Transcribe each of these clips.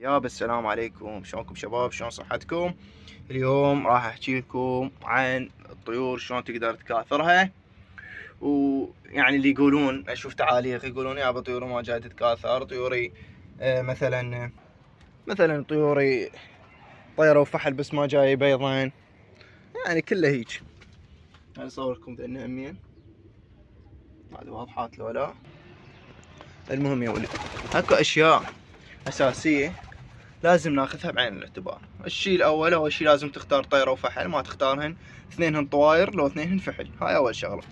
السلام عليكم، شلونكم شباب؟ شلون صحتكم؟ اليوم راح احكي لكم عن الطيور شلون تقدر تكاثرها. ويعني اللي يقولون اشوف تعاليق يقولون يابا طيوري ما جاي تتكاثر، طيوري مثلا طيوري طيرة وفحل بس ما جاي بيضين، يعني كله هيج. انا اصور لكم ذني همين، هذه واضحات لو لا. المهم يا ولد، اكو اشياء اساسية لازم ناخذها بعين الاعتبار. الشيء الاول، اول شيء لازم تختار طيره وفحل، ما تختارهن اثنينهن طواير لو اثنينهن فحل، هاي اول شغله.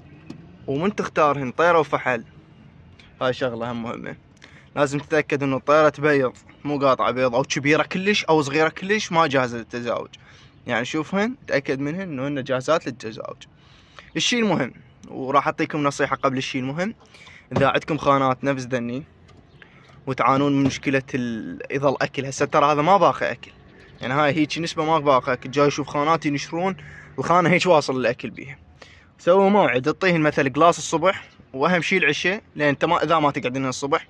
ومن تختارهن طيره وفحل، هاي شغله هم مهمه، لازم تتاكد انه الطيره تبيض مو قاطعه بيض، او كبيره كلش او صغيره كلش ما جاهزه للتزاوج. يعني شوفهن تاكد منهن انه هن جاهزات للتزاوج. الشيء المهم، وراح اعطيكم نصيحه قبل الشيء المهم، اذا عندكم خانات نفس ذني وتعانون من مشكله اذا الاكل هسه ترى هذا ما باقي اكل، يعني هاي هيك نسبه ما باقي اكل، جاي اشوف خانات ينشرون الخانه هيك واصل الاكل بيها. سووا موعد تعطيهن مثل قلاص الصبح، واهم شيء العشاء، لان انت ما اذا ما تقعدين الصبح،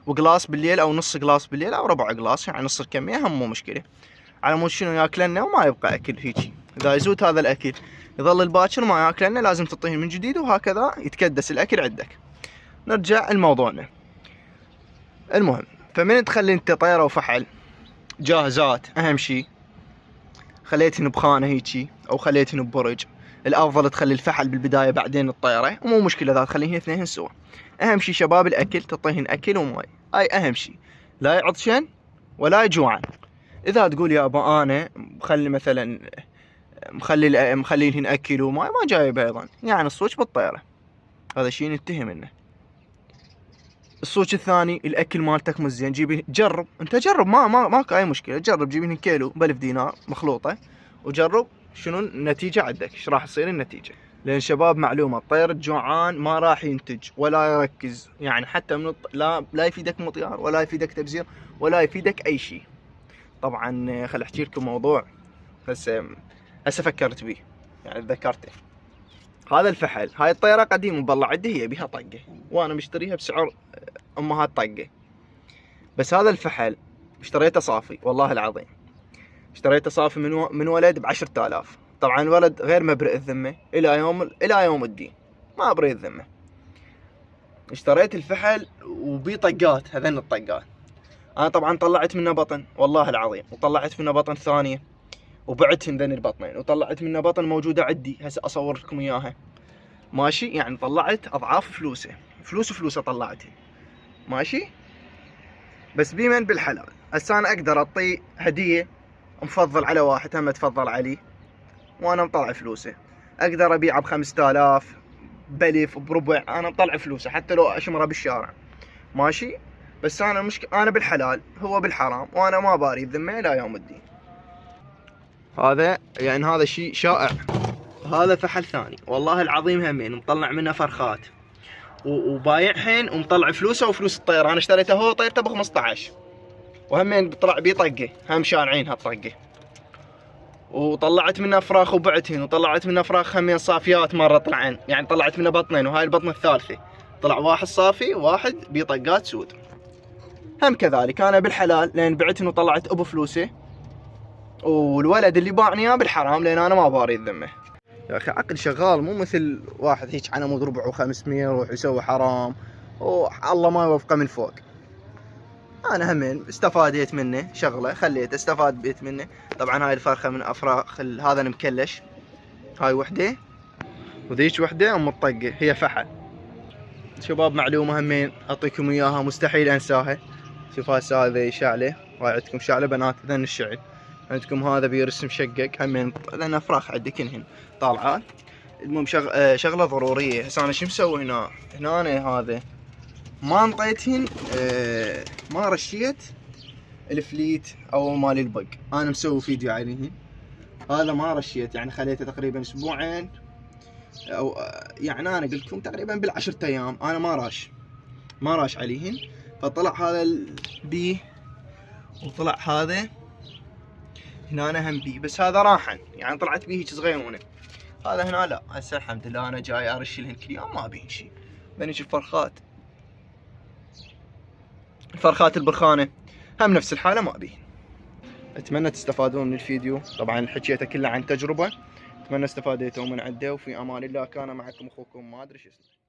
وقلاص بالليل او نص قلاص بالليل او ربع قلاص، يعني نص الكميه هم مو مشكله، على مود شنو ياكلنا وما يبقى اكل هيك. اذا يزود هذا الاكل يظل الباكر ما ياكلنا، لازم تعطيهن من جديد، وهكذا يتكدس الاكل عندك. نرجع لموضوعنا. المهم، فمن تخلي انت طيره وفحل جاهزات، اهم شيء خليتهن بخانه هيجي او خليتهن ببرج، الافضل تخلي الفحل بالبدايه بعدين الطيره، ومو مشكله اذا تخليهن اثنين سوا. اهم شيء شباب الاكل، تعطيهن اكل وماي، هاي اهم شيء، لا يعطشن ولا يجوعن. اذا تقول يابا انا مخلي مثلا مخليلهن اكل وماي ما جاي بيضا، يعني الصوت بالطيره، هذا شيء نتهم منه. الصوت الثاني، الاكل مالتك مو زين، جرب انت، جرب ماكو اي مشكله، جرب جيب لنا كيلو ب1000 دينار مخلوطه وجرب شنو النتيجه عندك، ايش راح تصير النتيجه. لان شباب معلومه، الطير الجوعان ما راح ينتج ولا يركز، يعني حتى من لا يفيدك مطيار ولا يفيدك تبزير ولا يفيدك اي شيء. طبعا خل احكي لكم موضوع هسه فكرت بيه، يعني تذكرته. هذا الفحل، هاي الطيره قديم مبلع عندي، هي بيها طقه وانا مشتريها بسعر امهات طقه. بس هذا الفحل اشتريته صافي والله العظيم، اشتريته صافي من ولد ب10,000. طبعا الولد غير مبرئ الذمه الى يوم الدين، ما برئ الذمه. اشتريت الفحل وبي طقات، هذين الطقات انا طبعا طلعت منه بطن والله العظيم، وطلعت منه بطن ثانيه وبعتهن ذني البطنين، وطلعت منه بطن موجوده عندي هسه اصور لكم اياها ماشي. يعني طلعت اضعاف فلوسه، فلوسه طلعتها ماشي. بس بمن بالحلال، هسه انا اقدر اعطيه هديه مفضل على واحد هم تفضل عليه وانا مطلع فلوسه، اقدر ابيعه ب5000 ب1000 بربع، انا مطلع فلوسه حتى لو اشمره بالشارع ماشي. بس انا انا بالحلال هو بالحرام، وانا ما باري الذمه الى يوم الدين. هذا يعني هذا شيء شائع. هذا فحل ثاني والله العظيم همين مطلع منه فرخات وبايعهن ومطلع فلوسه وفلوس الطير. انا اشتريته هو طيرته ب15، وهمين طلع بي طقه، هم شارعين هالطقه، وطلعت منه فراخ وبعتهن، وطلعت منه فراخ همين صافيات مره طلعن، يعني طلعت منه بطنين، وهاي البطنه الثالثه طلع واحد صافي وواحد بطقات سود. هم كذلك انا بالحلال لان بعتهن وطلعت ابو فلوسه، والولد اللي باعني اياه بالحرام لان انا ما باري الذمه. يا اخي عقل شغال، مو مثل واحد هيك على مود ربع و500 يروح يسوي حرام والله ما يوفقه من فوق. انا همين استفاديت منه شغله، خليته استفاد بيت منه. طبعا هاي الفرخه من افراخ هذا المكلش، هاي وحده وذيك وحده ام الطقه، هي فحل. شباب معلومه همين اعطيكم اياها مستحيل انساها. شوف هسه هذا شعله، وهاي عندكم شعله بنات ذن الشعل، عندكم هذا بيرسم شقق همين، لان افراخ عندك كلهن طالعات. المهم شغله ضروريه. هسه انا شو مسوي هنا أنا هذا ما انطيتهن ما رشيت الفليت او مال البق، انا مسوي فيديو عليهن، هذا ما رشيت، يعني خليته تقريبا اسبوعين، او يعني انا قلت لكم تقريبا بال10 ايام انا ما راش عليهن. فطلع هذا البي وطلع هذا هنا أنا هم بي، بس هذا راحن يعني طلعت بيه هيك صغيرونه. هذا هنا لا، هسه الحمد لله انا جاي ارش لهن كل يوم ما بيهن شيء. بنيج الفرخات البرخانه هم نفس الحاله ما ابيه. اتمنى تستفادون من الفيديو، طبعا حكيته كله عن تجربه، اتمنى استفاديتوا من عنده، وفي امان الله. كان معكم اخوكم ما ادري شو اسمه.